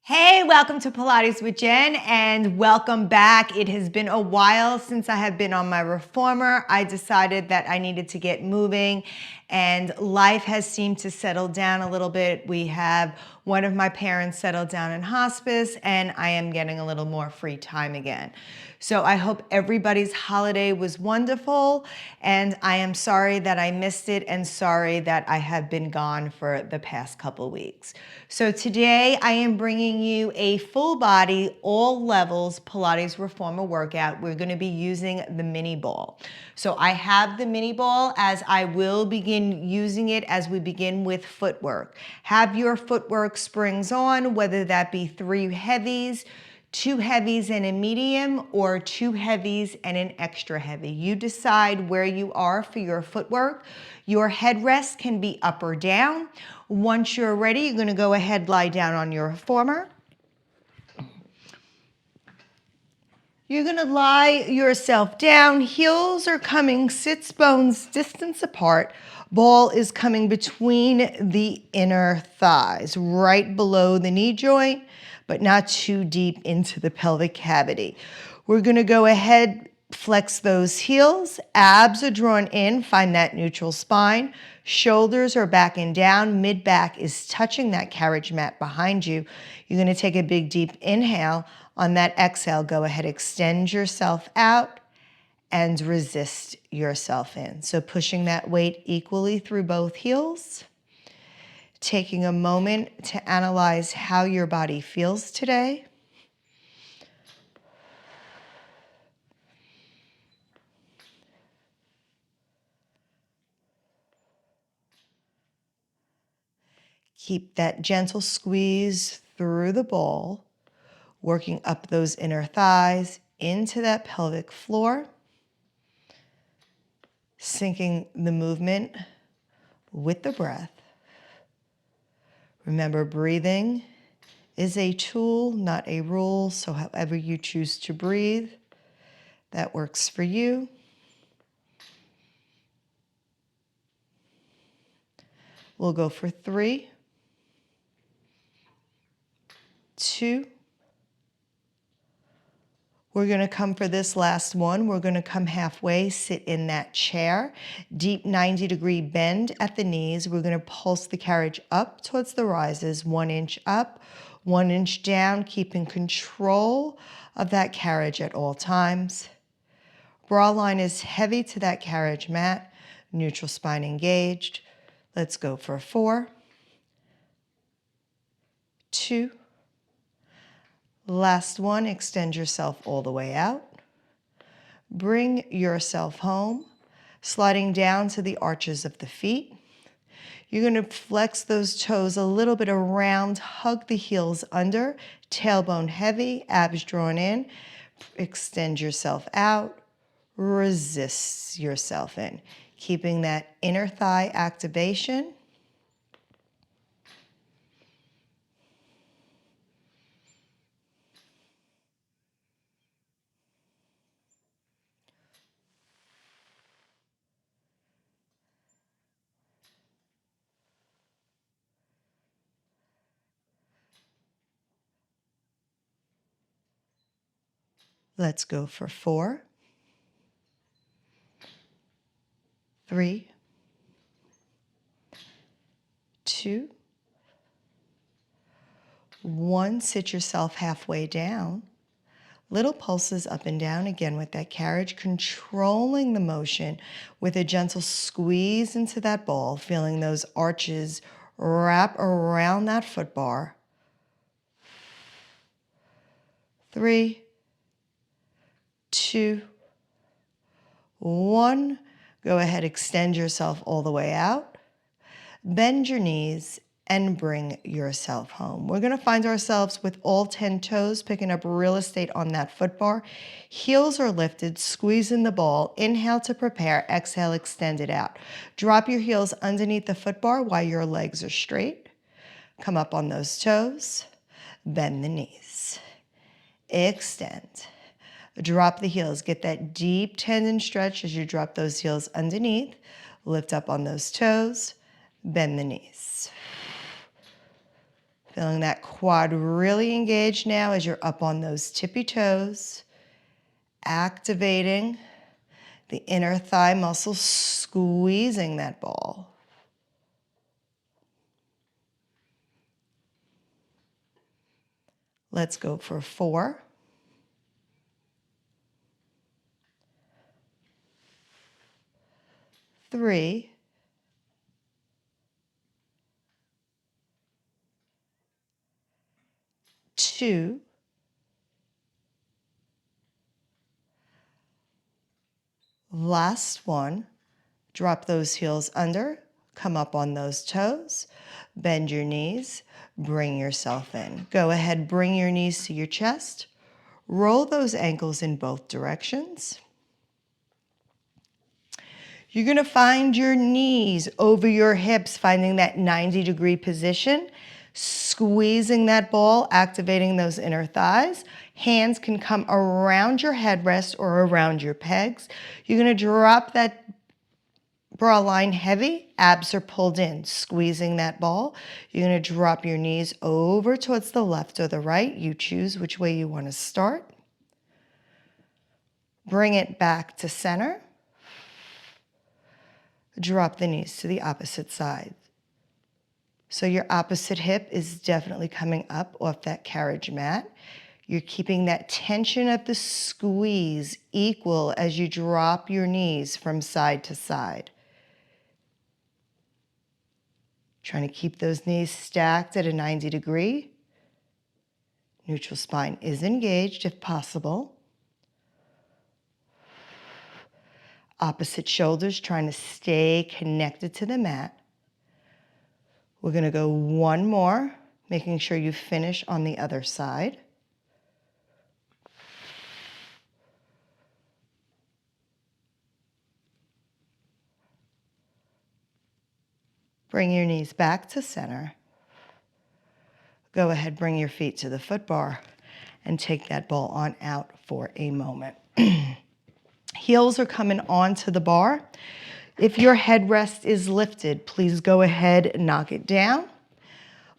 Hey, welcome to Pilates with Jen and welcome back. It has been a while since I have been on my reformer. I decided that I needed to get moving and life has seemed to settle down a little bit. We have one of my parents settled down in hospice and I am getting a little more free time again. So I hope everybody's holiday was wonderful and I am sorry that I missed it and sorry that I have been gone for the past couple weeks. So today I am bringing you a full body, all levels Pilates reformer workout. We're going to be using the mini ball. So I have the mini ball as I will begin using it as we begin with footwork. Have your footwork springs on, whether that be 3 heavies, 2 heavies and a medium, or 2 heavies and an extra heavy. You decide where you are for your footwork. Your headrest can be up or down. Once you're ready, you're going to go ahead, lie down on your reformer. You're going to lie yourself down. Heels are coming sits bones distance apart. Ball is coming between the inner thighs, right below the knee joint, but not too deep into the pelvic cavity. We're going to go ahead, flex those heels. Abs are drawn in. Find that neutral spine. Shoulders are back and down. Mid-back is touching that carriage mat behind you. You're going to take a big, deep inhale. On that exhale, go ahead, extend yourself out and resist yourself in. So pushing that weight equally through both heels. Taking a moment to analyze how your body feels today. Keep that gentle squeeze through the ball, working up those inner thighs into that pelvic floor, syncing the movement with the breath. Remember, breathing is a tool, not a rule, so however you choose to breathe, that works for you. We'll go for 3, 2. We're going to come for this last one. We're going to come halfway, sit in that chair. Deep 90-degree bend at the knees. We're going to pulse the carriage up towards the rises, 1 inch up, 1 inch down, keeping control of that carriage at all times. Bra line is heavy to that carriage mat. Neutral spine engaged. Let's go for 4, 2. Last one, extend yourself all the way out. Bring yourself home, sliding down to the arches of the feet. You're going to flex those toes a little bit around, hug the heels under, tailbone heavy, abs drawn in. Extend yourself out, resist yourself in, keeping that inner thigh activation. Let's go for 4, 3, 2, 1. Sit yourself halfway down. Little pulses up and down again with that carriage, controlling the motion with a gentle squeeze into that ball, feeling those arches wrap around that foot bar. 3, 2, 1. Go ahead, extend yourself all the way out. Bend your knees and bring yourself home. We're going to find ourselves with all 10 toes, picking up real estate on that foot bar. Heels are lifted, squeezing the ball. Inhale to prepare, exhale, extend it out. Drop your heels underneath the foot bar while your legs are straight. Come up on those toes, bend the knees. Extend. Drop the heels. Get that deep tendon stretch as you drop those heels underneath. Lift up on those toes. Bend the knees. Feeling that quad really engaged now as you're up on those tippy toes, activating the inner thigh muscles, squeezing that ball. Let's go for 4, 3, 2, 1. Drop those heels under, come up on those toes, bend your knees, bring yourself in. Go ahead, bring your knees to your chest, roll those ankles in both directions. You're gonna find your knees over your hips, finding that 90-degree position, squeezing that ball, activating those inner thighs. Hands can come around your headrest or around your pegs. You're gonna drop that bra line heavy, abs are pulled in, squeezing that ball. You're gonna drop your knees over towards the left or the right. You choose which way you wanna start. Bring it back to center. Drop the knees to the opposite side. So your opposite hip is definitely coming up off that carriage mat. You're keeping that tension at the squeeze equal as you drop your knees from side to side. Trying to keep those knees stacked at a 90-degree. Neutral spine is engaged if possible. Opposite shoulders trying to stay connected to the mat. We're going to go 1 more, making sure you finish on the other side. Bring your knees back to center. Go ahead, bring your feet to the foot bar and take that ball on out for a moment. Heels are coming onto the bar. If your headrest is lifted, please go ahead and knock it down.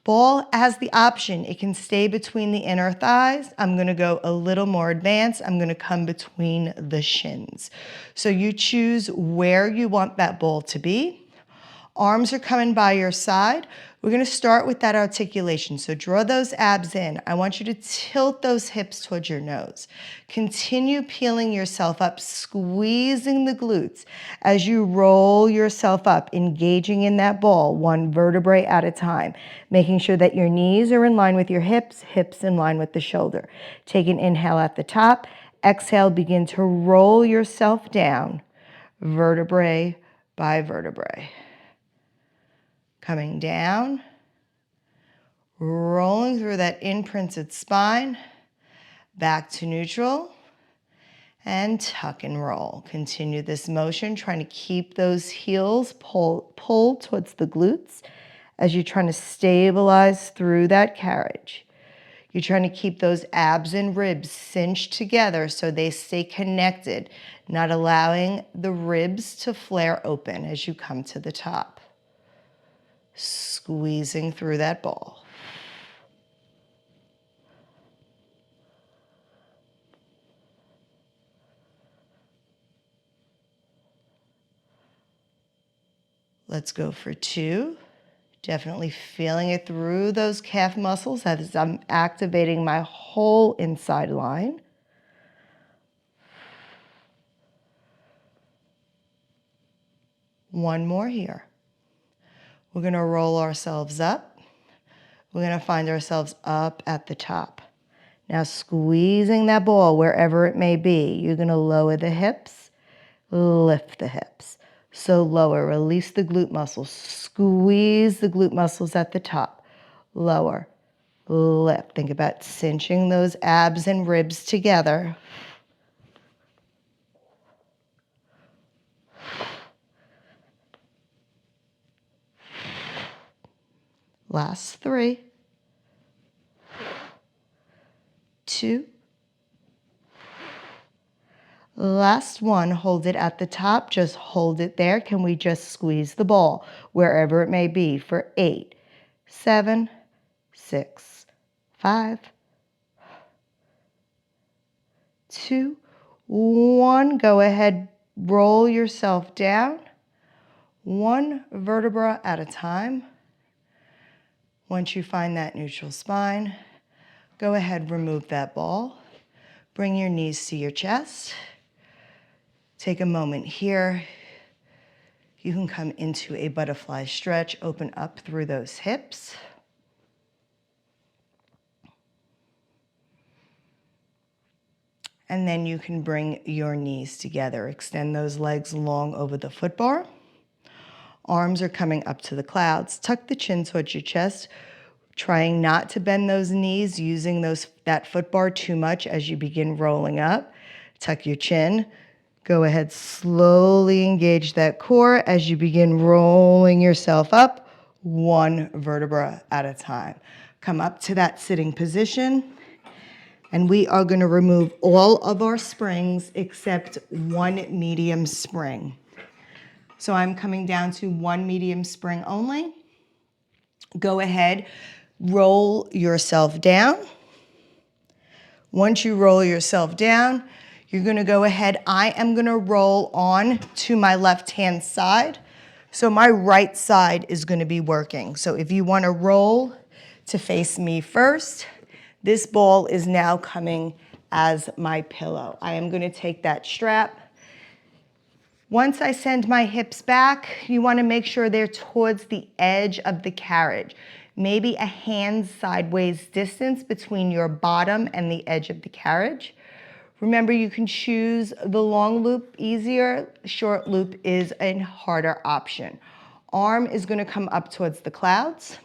Ball has the option. It can stay between the inner thighs. I'm going to go a little more advanced. I'm going to come between the shins. So you choose where you want that ball to be. Arms are coming by your side. We're going to start with that articulation. So draw those abs in. I want you to tilt those hips towards your nose. Continue peeling yourself up, squeezing the glutes as you roll yourself up, engaging in that ball, 1 vertebrae at a time, making sure that your knees are in line with your hips, hips in line with the shoulder. Take an inhale at the top. Exhale, begin to roll yourself down, vertebrae by vertebrae. Coming down, rolling through that imprinted spine, back to neutral, and tuck and roll. Continue this motion, trying to keep those heels pulled towards the glutes as you're trying to stabilize through that carriage. You're trying to keep those abs and ribs cinched together so they stay connected, not allowing the ribs to flare open as you come to the top. Squeezing through that ball. Let's go for 2. Definitely feeling it through those calf muscles as I'm activating my whole inside line. One more here. We're going to roll ourselves up. We're going to find ourselves up at the top. Now squeezing that ball wherever it may be. You're going to lower the hips, lift the hips. So lower, release the glute muscles, squeeze the glute muscles at the top, lower, lift. Think about cinching those abs and ribs together. Last 3, 2, last 1. Hold it at the top, just hold it there. Can we just squeeze the ball wherever it may be for 8, 7, 6, 5, 2, 1. Go ahead, roll yourself down, one vertebra at a time. Once you find that neutral spine, go ahead, remove that ball. Bring your knees to your chest. Take a moment here. You can come into a butterfly stretch, open up through those hips. And then you can bring your knees together. Extend those legs long over the foot bar. Arms are coming up to the clouds. Tuck the chin towards your chest, trying not to bend those knees, using that foot bar too much as you begin rolling up. Tuck your chin. Go ahead, slowly engage that core as you begin rolling yourself up, one vertebra at a time. Come up to that sitting position. And we are going to remove all of our springs except one medium spring. So I'm coming down to one medium spring only. Go ahead, roll yourself down. Once you roll yourself down, you're going to go ahead. I am going to roll on to my left-hand side. So my right side is going to be working. So if you want to roll to face me first, this ball is now coming as my pillow. I am going to take that strap. Once I send my hips back, you want to make sure they're towards the edge of the carriage. Maybe a hand sideways distance between your bottom and the edge of the carriage. Remember, you can choose the long loop easier. Short loop is a harder option. Arm is going to come up towards the clouds.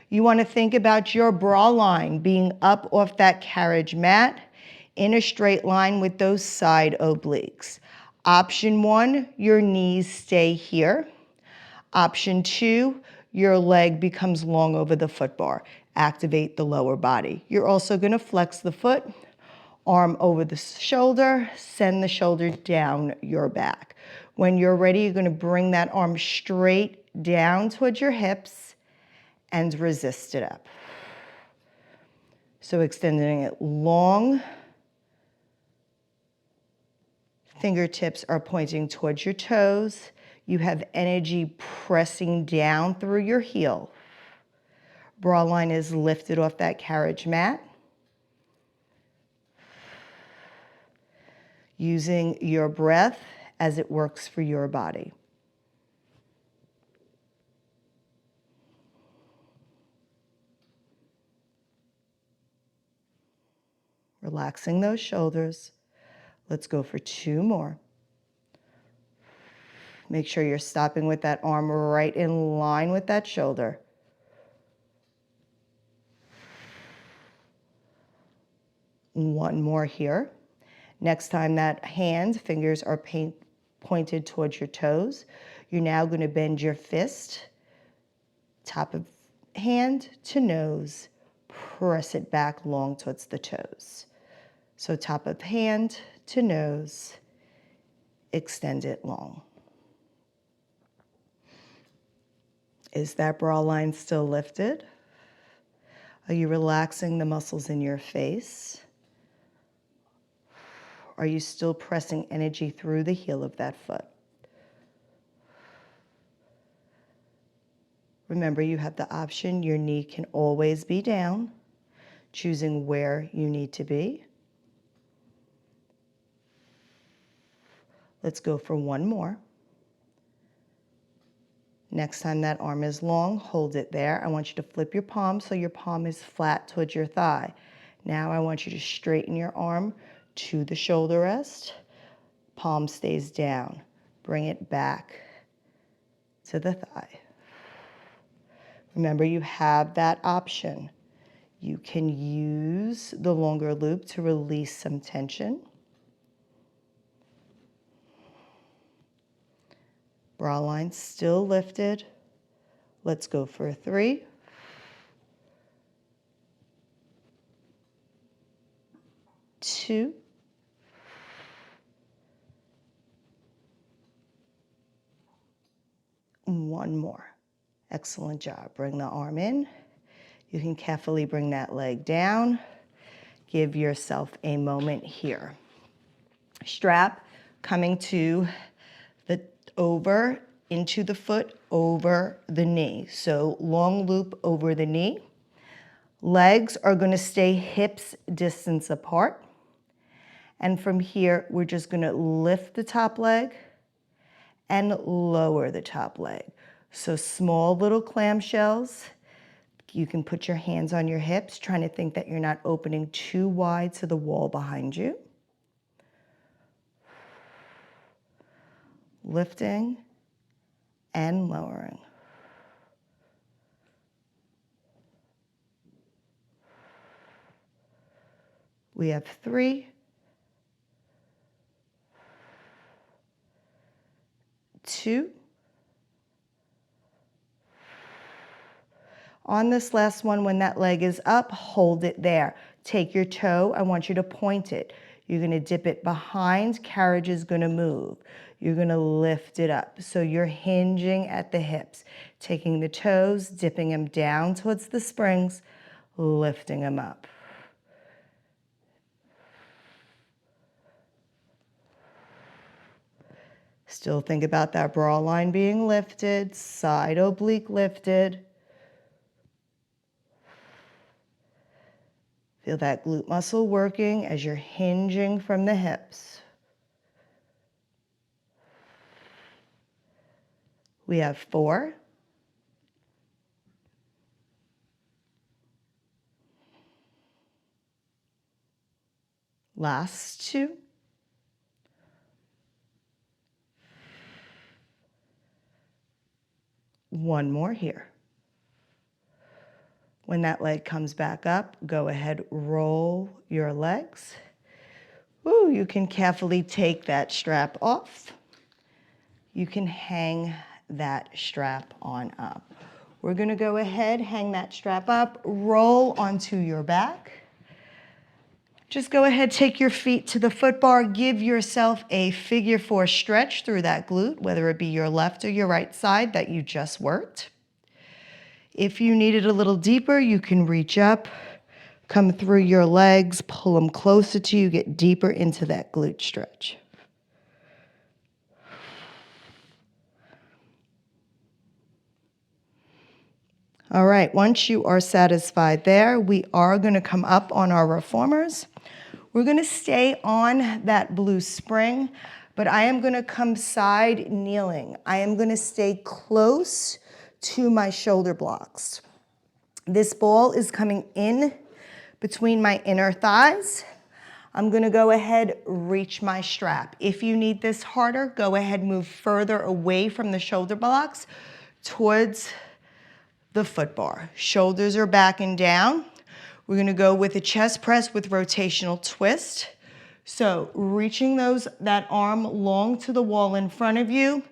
You want to think about your bra line being up off that carriage mat in a straight line with those side obliques. Option 1, your knees stay here. Option 2, your leg becomes long over the foot bar. Activate the lower body. You're also going to flex the foot, arm over the shoulder, send the shoulder down your back. When you're ready, you're going to bring that arm straight down towards your hips and resist it up. So extending it long. Fingertips are pointing towards your toes. You have energy pressing down through your heel. Bra line is lifted off that carriage mat. Using your breath as it works for your body. Relaxing those shoulders. Let's go for 2 more. Make sure you're stopping with that arm right in line with that shoulder. One more here. Next time that fingers are pointed towards your toes, you're now going to bend your fist, top of hand to nose, press it back long towards the toes. So top of hand to nose, extend it long. Is that bra line still lifted? Are you relaxing the muscles in your face? Are you still pressing energy through the heel of that foot? Remember, you have the option. Your knee can always be down, choosing where you need to be. Let's go for 1 more. Next time that arm is long, hold it there. I want you to flip your palm so your palm is flat towards your thigh. Now I want you to straighten your arm to the shoulder rest. Palm stays down. Bring it back to the thigh. Remember, you have that option. You can use the longer loop to release some tension. Bra line still lifted. Let's go for 3. 2. 1 more. Excellent job. Bring the arm in. You can carefully bring that leg down. Give yourself a moment here. Strap coming to the over into the foot, over the knee. So long loop over the knee. Legs are going to stay hips distance apart. And from here, we're just going to lift the top leg and lower the top leg. So small little clamshells. You can put your hands on your hips, trying to think that you're not opening too wide to the wall behind you. Lifting and lowering. We have 3, 2. On this last one, when that leg is up, hold it there. Take your toe, I want you to point it. You're gonna dip it behind, carriage is gonna move. You're gonna lift it up. So you're hinging at the hips, taking the toes, dipping them down towards the springs, lifting them up. Still think about that bra line being lifted, side oblique lifted. Feel that glute muscle working as you're hinging from the hips. We have 4. Last 2. One more here. When that leg comes back up, go ahead, roll your legs. Ooh, you can carefully take that strap off. You can hang that strap on up. We're gonna go ahead, hang that strap up, roll onto your back. Just go ahead, take your feet to the foot bar, give yourself a figure 4 stretch through that glute, whether it be your left or your right side that you just worked. If you need it a little deeper, you can reach up, come through your legs, pull them closer to you, get deeper into that glute stretch. All right, once you are satisfied there, we are going to come up on our reformers. We're going to stay on that blue spring, but I am going to come side kneeling. I am going to stay close to my shoulder blocks. This ball is coming in between my inner thighs. I'm going to go ahead, reach my strap. If you need this harder, go ahead, move further away from the shoulder blocks towards the foot bar. Shoulders are back and down. We're going to go with a chest press with rotational twist. So reaching that arm long to the wall in front of you.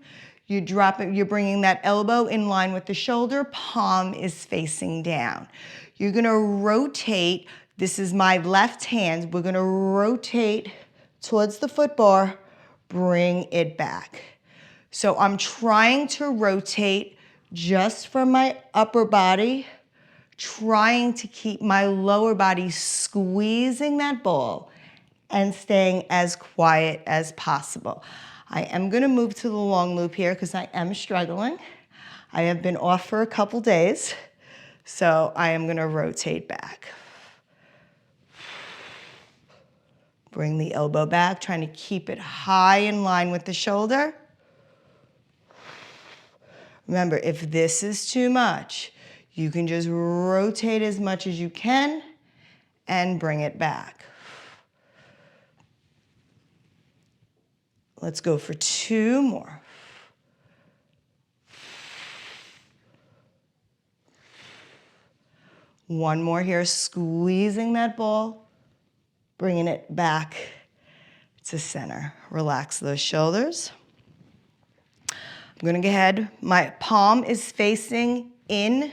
You drop it, you're bringing that elbow in line with the shoulder, palm is facing down. You're gonna rotate, this is my left hand, we're gonna rotate towards the foot bar, bring it back. So I'm trying to rotate just from my upper body, trying to keep my lower body squeezing that ball and staying as quiet as possible. I am gonna move to the long loop here because I am struggling. I have been off for a couple days, so I am gonna rotate back. Bring the elbow back, trying to keep it high in line with the shoulder. Remember, if this is too much, you can just rotate as much as you can and bring it back. Let's go for 2 more. One more here, squeezing that ball, bringing it back to center. Relax those shoulders. I'm gonna go ahead, my palm is facing in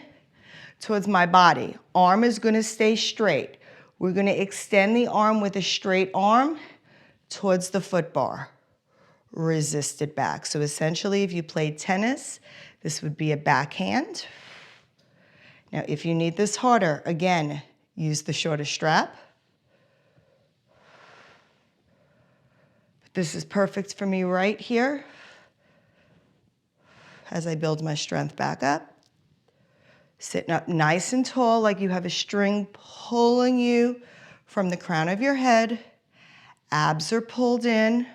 towards my body. Arm is gonna stay straight. We're gonna extend the arm with a straight arm towards the foot bar. Resist it back. So essentially, if you played tennis, this would be a backhand. Now, if you need this harder, again, use the shorter strap. This is perfect for me right here as I build my strength back up. Sitting up nice and tall like you have a string pulling you from the crown of your head. Abs are pulled in.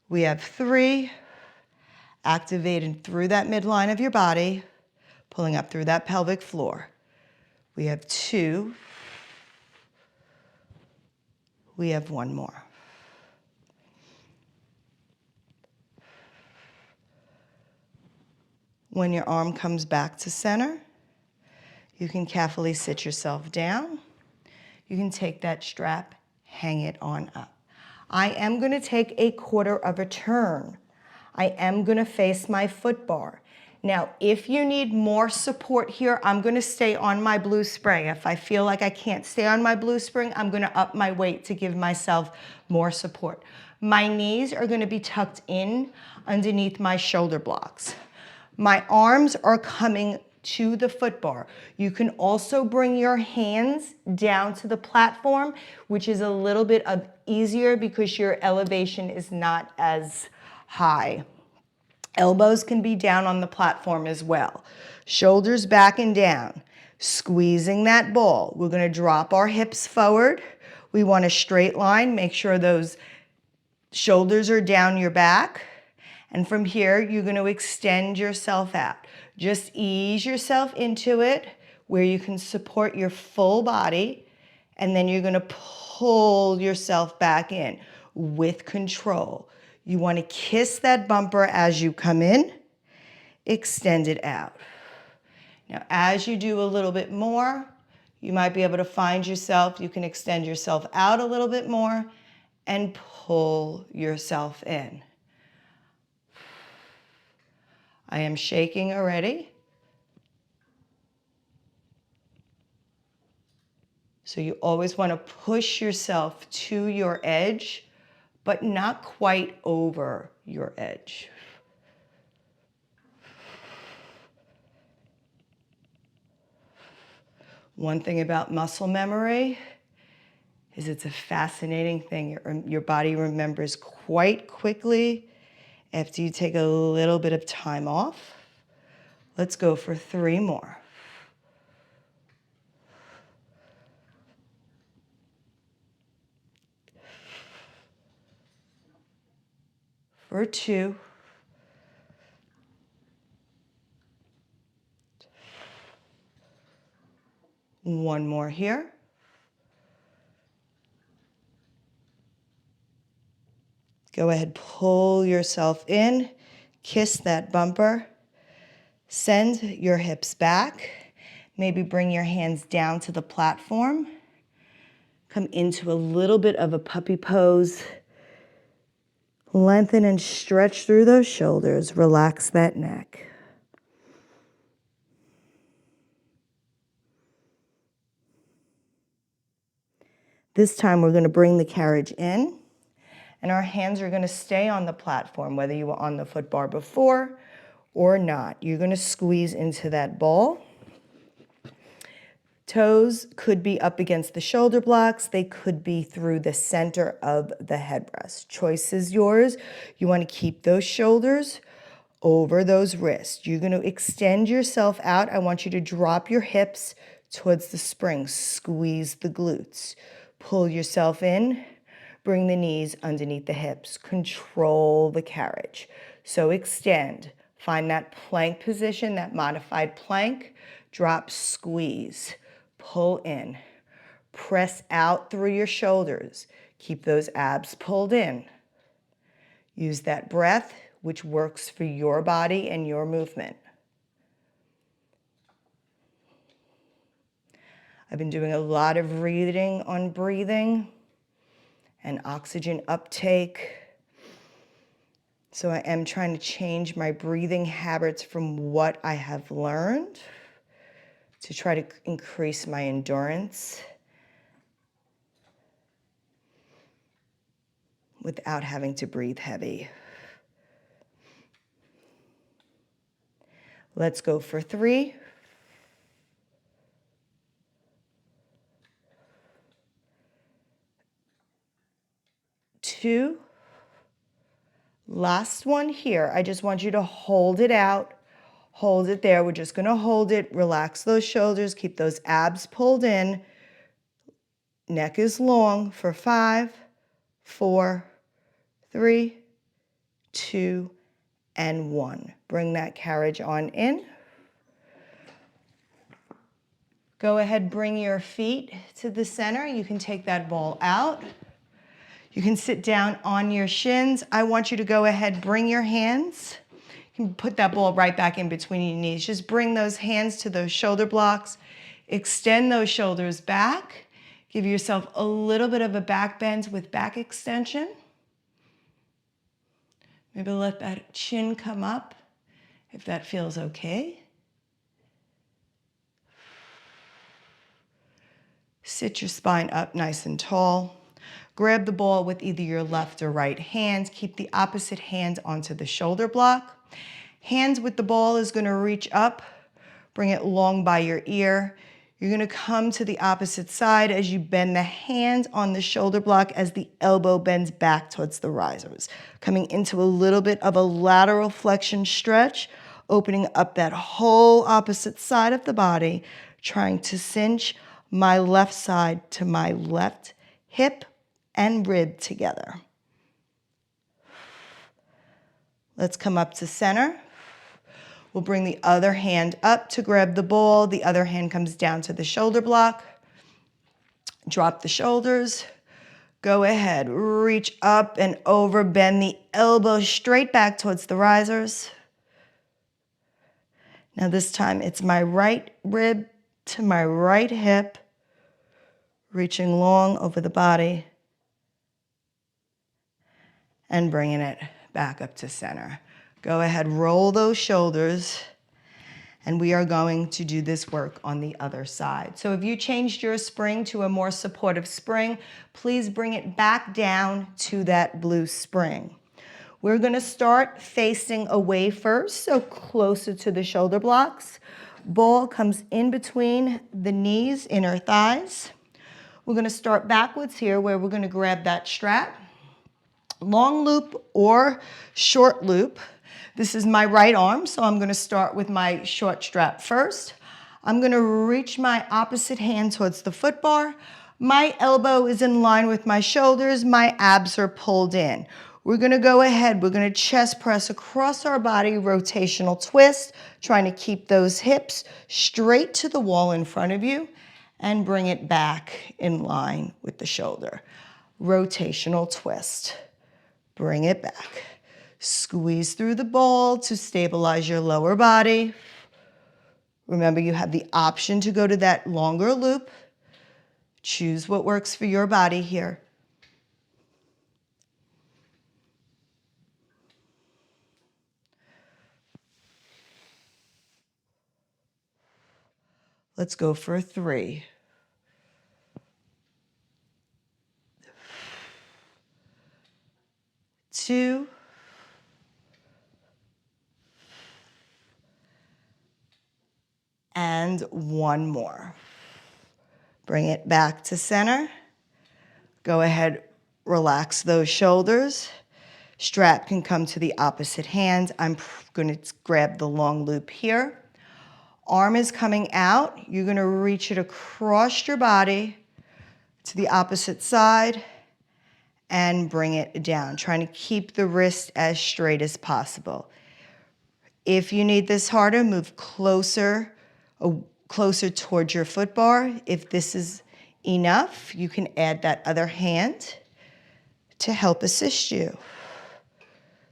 We have 3, activating through that midline of your body, pulling up through that pelvic floor. We have 2. We have 1 more. When your arm comes back to center, you can carefully sit yourself down. You can take that strap, hang it on up. I am going to take a quarter of a turn. I am going to face my foot bar. Now, if you need more support here, I'm going to stay on my blue spring. If I feel like I can't stay on my blue spring, I'm going to up my weight to give myself more support. My knees are going to be tucked in underneath my shoulder blocks. My arms are coming to the foot bar. You can also bring your hands down to the platform, which is a little bit easier because your elevation is not as high. Elbows can be down on the platform as well. Shoulders back and down, squeezing that ball. We're going to drop our hips forward. We want a straight line. Make sure those shoulders are down your back. And from here, you're going to extend yourself out. Just ease yourself into it where you can support your full body. And then you're going to pull yourself back in with control. You want to kiss that bumper as you come in, extend it out. Now, as you do a little bit more, you might be able to find yourself, you can extend yourself out a little bit more and pull yourself in. I am shaking already. So you always want to push yourself to your edge, but not quite over your edge. One thing about muscle memory is it's a fascinating thing. Your body remembers quite quickly after you take a little bit of time off. Let's go for 3 more. For 2. One more here. Go ahead, pull yourself in, kiss that bumper, send your hips back, maybe bring your hands down to the platform, come into a little bit of a puppy pose, lengthen and stretch through those shoulders, relax that neck. This time we're going to bring the carriage in. And our hands are going to stay on the platform, whether you were on the foot bar before or not. You're going to squeeze into that ball. Toes could be up against the shoulder blocks. They could be through the center of the headrest. Choice is yours. You want to keep those shoulders over those wrists. You're going to extend yourself out. I want you to drop your hips towards the spring. Squeeze the glutes. Pull yourself in. Bring the knees underneath the hips. Control the carriage. So extend. Find that plank position, that modified plank. Drop, squeeze. Pull in. Press out through your shoulders. Keep those abs pulled in. Use that breath, which works for your body and your movement. I've been doing a lot of reading on breathing and oxygen uptake. So I am trying to change my breathing habits from what I have learned to try to increase my endurance without having to breathe heavy. Let's go for 3. 2. Last one here. I just want you to hold it out. Hold it there. We're just going to hold it. Relax those shoulders. Keep those abs pulled in. Neck is long for 5, 4, 3, 2, and 1. Bring that carriage on in. Go ahead, bring your feet to the center. You can take that ball out. You can sit down on your shins. I want you to go ahead, bring your hands. You can put that ball right back in between your knees. Just bring those hands to those shoulder blocks. Extend those shoulders back. Give yourself a little bit of a back bend with back extension. Maybe let that chin come up if that feels okay. Sit your spine up nice and tall. Grab the ball with either your left or right hand. Keep the opposite hand onto the shoulder block. Hands with the ball is going to reach up. Bring it long by your ear. You're going to come to the opposite side as you bend the hand on the shoulder block as the elbow bends back towards the risers. Coming into a little bit of a lateral flexion stretch, opening up that whole opposite side of the body, trying to cinch my left side to my left hip and rib together. Let's come up to center. We'll bring the other hand up to grab the ball. The other hand comes down to the shoulder block. Drop the shoulders. Go ahead, reach up and over, bend the elbow straight back towards the risers. Now this time it's my right rib to my right hip, reaching long over the body and bringing it back up to center. Go ahead, roll those shoulders, and we are going to do this work on the other side. So if you changed your spring to a more supportive spring, please bring it back down to that blue spring. We're gonna start facing away first, so closer to the shoulder blocks. Ball comes in between the knees, inner thighs. We're gonna start backwards here where we're gonna grab that strap. Long loop or short loop. This is my right arm, so I'm gonna start with my short strap first. I'm gonna reach my opposite hand towards the foot bar. My elbow is in line with my shoulders. My abs are pulled in. We're gonna go ahead, we're gonna chest press across our body, rotational twist, trying to keep those hips straight to the wall in front of you and bring it back in line with the shoulder. Rotational twist. Bring it back. Squeeze through the ball to stabilize your lower body. Remember, you have the option to go to that longer loop. Choose what works for your body here. Let's go for 3. 2. And 1 more. Bring it back to center. Go ahead, relax those shoulders. Strap can come to the opposite hand. I'm going to grab the long loop here. Arm is coming out. You're going to reach it across your body to the opposite side and bring it down, trying to keep the wrist as straight as possible. If you need this harder, move closer towards your foot bar. If this is enough, you can add that other hand to help assist you.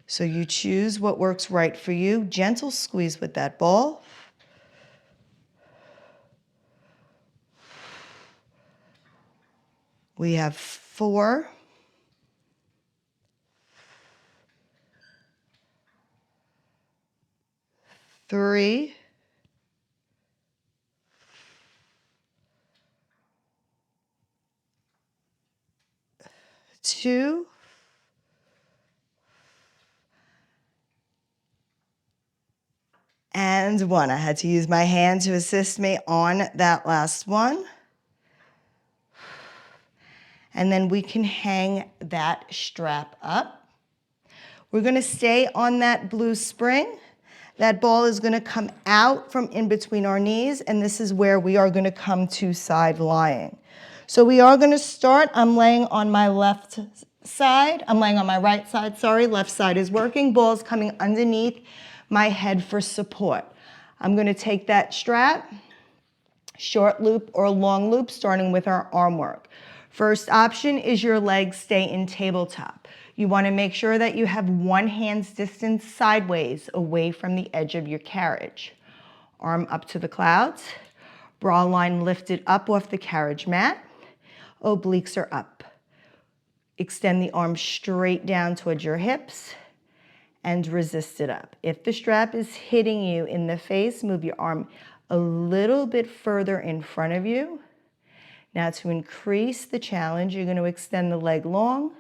So you choose what works right for you. Gentle squeeze with that ball. We have 4. 3. 2. And 1. I had to use my hand to assist me on that last one. and then we can hang that strap up. We're gonna stay on that blue spring. That ball is gonna come out from in between our knees, and this is where we are gonna come to side lying. So we are gonna start, I'm laying on my left side, I'm laying on my right side, sorry, left side is working, ball's coming underneath my head for support. I'm gonna take that strap, short loop or long loop, starting with our arm work. First option is your legs stay in tabletop. You want to make sure that you have one hand's distance sideways away from the edge of your carriage. Arm up to the clouds, bra line lifted up off the carriage mat, obliques are up. Extend the arms straight down towards your hips and resist it up. If the strap is hitting you in the face, move your arm a little bit further in front of you. Now to increase the challenge, you're going to extend the leg long,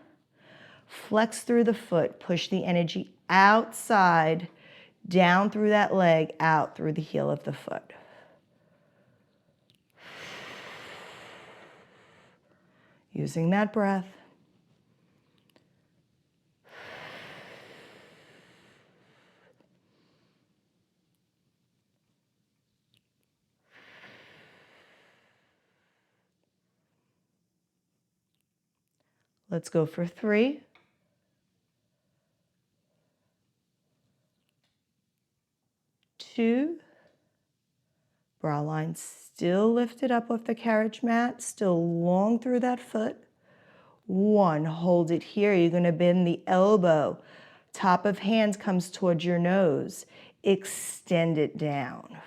flex through the foot, push the energy outside, down through that leg, out through the heel of the foot. Using that breath. Let's go for 3, 2, bra line still lifted up off the carriage mat, still long through that foot. 1, hold it here. You're going to bend the elbow. Top of hand comes towards your nose. Extend it down.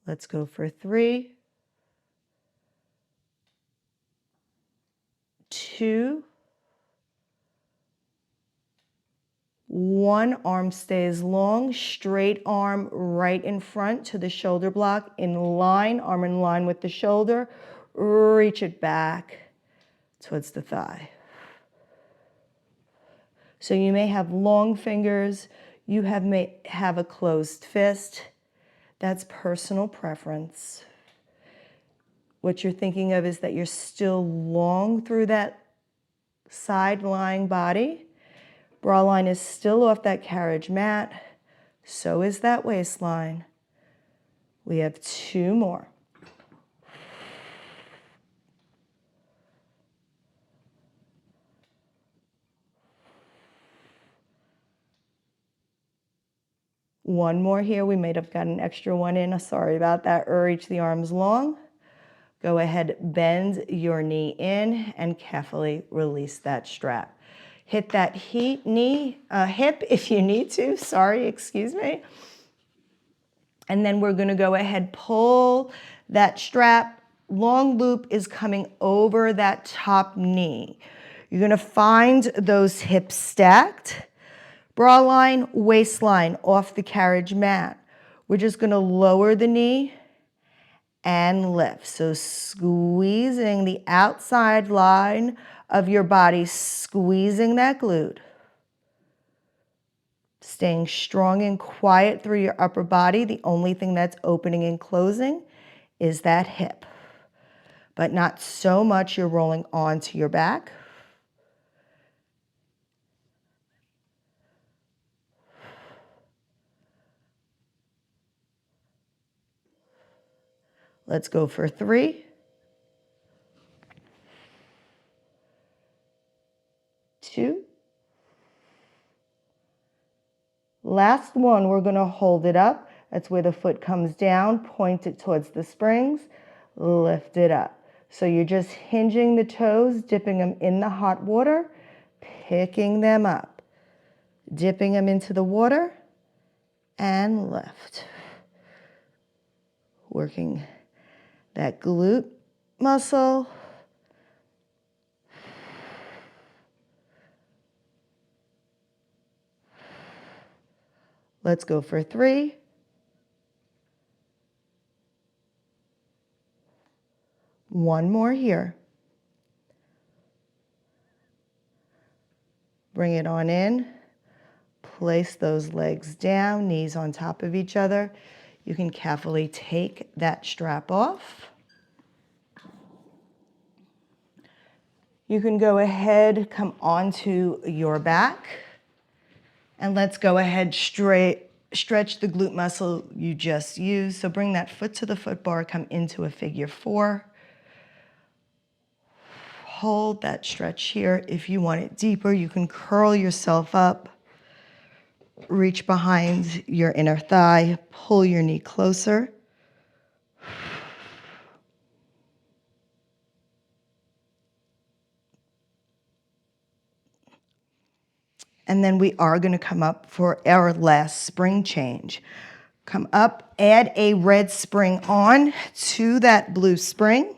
Let's go for 3, 2, 1. Arm stays long, straight arm right in front to the shoulder block, in line, arm in line with the shoulder. Reach it back towards the thigh. So you may have long fingers, you may have a closed fist. That's personal preference. What you're thinking of is that you're still long through that side lying body. Bra line is still off that carriage mat. So is that waistline. We have 2 more. One more here. We may have got an extra one in. Sorry about that. Reach the arms long. Go ahead, bend your knee in and carefully release that strap. Hit that hip if you need to. Sorry, excuse me. And then we're going to go ahead, pull that strap. Long loop is coming over that top knee. You're going to find those hips stacked. Bra line, waistline off the carriage mat. We're just going to lower the knee and lift. So squeezing the outside line of your body, squeezing that glute. Staying strong and quiet through your upper body. The only thing that's opening and closing is that hip. But not so much you're rolling onto your back. Let's go for 3, 2. Last one, we're going to hold it up. That's where the foot comes down, point it towards the springs, lift it up. So you're just hinging the toes, dipping them in the hot water, picking them up, dipping them into the water, and lift. Working that glute muscle. Let's go for 3, One more here. Bring it on in. Place those legs down, knees on top of each other. You can carefully take that strap off. You can go ahead, come onto your back, and let's go ahead stretch the glute muscle you just used. So bring that foot to the foot bar, come into a figure 4. Hold that stretch here. If you want it deeper, you can curl yourself up, reach behind your inner thigh, pull your knee closer. And then we are going to come up for our last spring change. Come up, add a red spring on to that blue spring.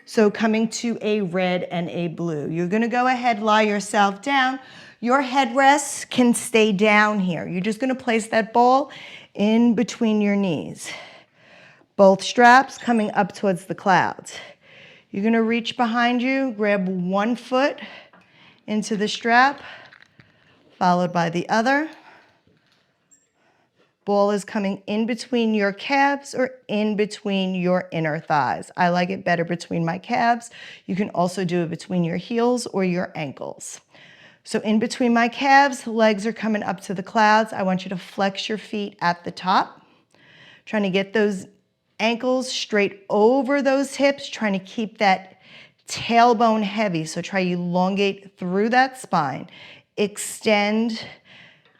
So coming to a red and a blue. You're going to go ahead, lie yourself down. Your headrest can stay down here. You're just going to place that ball in between your knees. Both straps coming up towards the clouds. You're going to reach behind you, grab one foot into the strap, followed by the other. Ball is coming in between your calves or in between your inner thighs. I like it better between my calves. You can also do it between your heels or your ankles. So in between my calves, legs are coming up to the clouds. I want you to flex your feet at the top. Trying to get those ankles straight over those hips, trying to keep that tailbone heavy. So try to elongate through that spine. Extend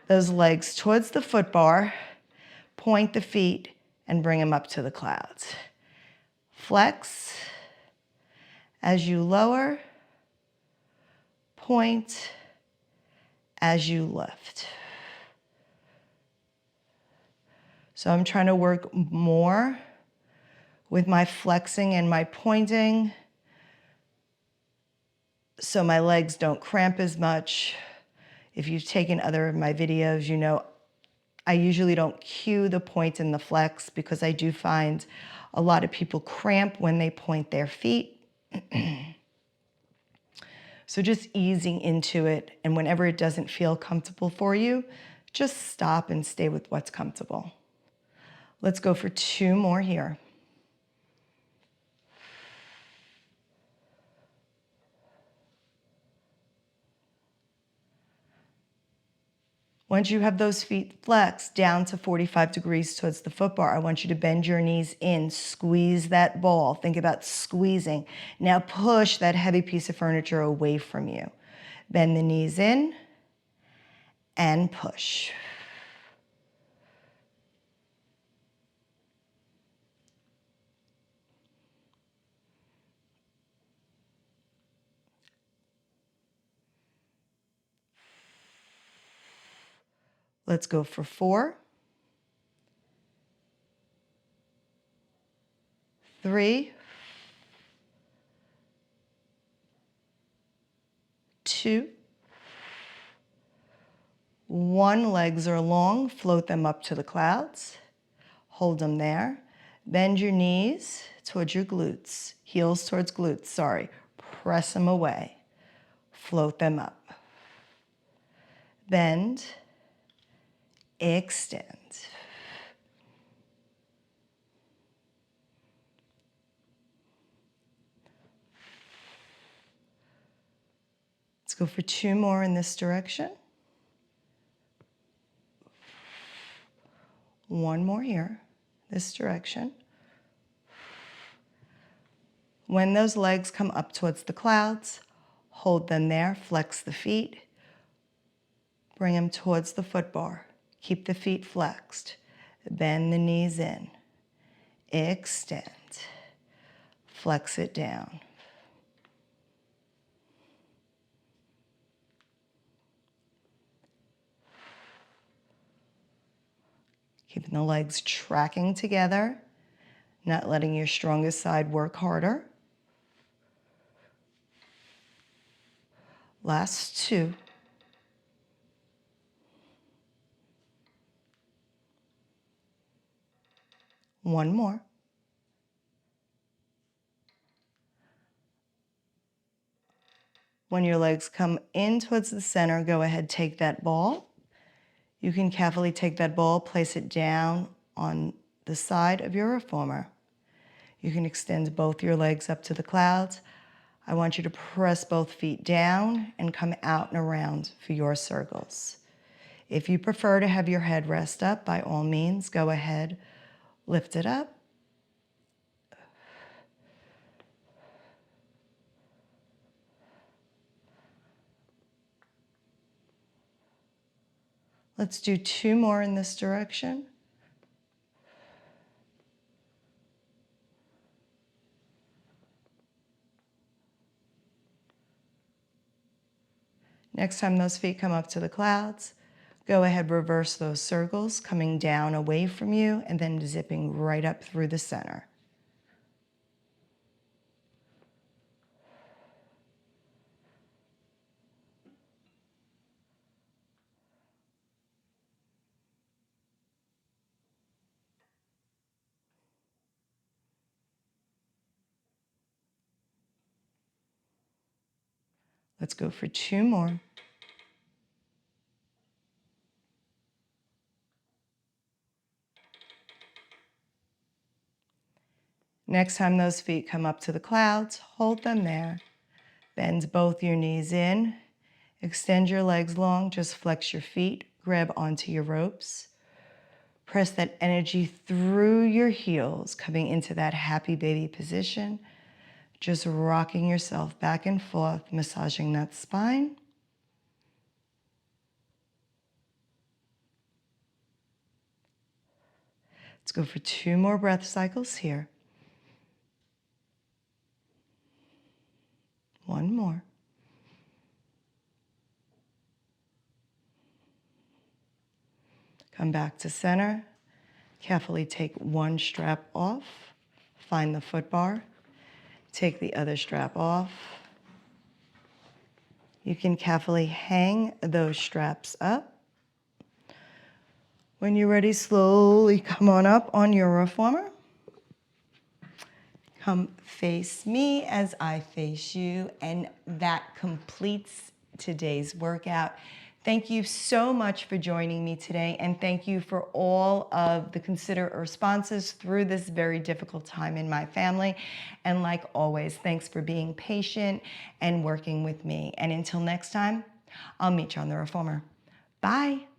those legs towards the foot bar. Point the feet and bring them up to the clouds. Flex as you lower. Point as you lift. So I'm trying to work more with my flexing and my pointing so my legs don't cramp as much. If you've taken other of my videos, you know I usually don't cue the point and the flex because I do find a lot of people cramp when they point their feet. So just easing into it, and whenever it doesn't feel comfortable for you, just stop and stay with what's comfortable. Let's go for 2 more here. Once you have those feet flexed down to 45 degrees towards the foot bar, I want you to bend your knees in, squeeze that ball. Think about squeezing. Now push that heavy piece of furniture away from you. Bend the knees in and push. Let's go for 4, 3, 2, 1. Legs are long, float them up to the clouds. Hold them there. Bend your knees towards your glutes, heels towards glutes, sorry. Press them away. Float them up. Bend, extend. Let's go for 2 more in this direction. 1 more here, this direction. When those legs come up towards the clouds, hold them there, flex the feet, bring them towards the foot bar. Keep the feet flexed. Bend the knees in. Extend. Flex it down. Keeping the legs tracking together, not letting your strongest side work harder. Last 2. One more. When your legs come in towards the center, go ahead, take that ball. You can carefully take that ball, place it down on the side of your reformer. You can extend both your legs up to the clouds. I want you to press both feet down and come out and around for your circles. If you prefer to have your head rest up, by all means, go ahead, lift it up. Let's do 2 more in this direction. Next time those feet come up to the clouds, go ahead, reverse those circles, coming down away from you and then zipping right up through the center. Let's go for 2 more. Next time those feet come up to the clouds, hold them there. Bend both your knees in. Extend your legs long. Just flex your feet. Grab onto your ropes. Press that energy through your heels, coming into that happy baby position. Just rocking yourself back and forth, massaging that spine. Let's go for 2 more breath cycles here. 1 more. Come back to center. Carefully take one strap off. Find the foot bar. Take the other strap off. You can carefully hang those straps up. When you're ready, slowly come on up on your reformer. Come face me as I face you, and that completes today's workout. Thank you so much for joining me today, and thank you for all of the considerate responses through this very difficult time in my family. And like always, thanks for being patient and working with me. And until next time, I'll meet you on the reformer. Bye.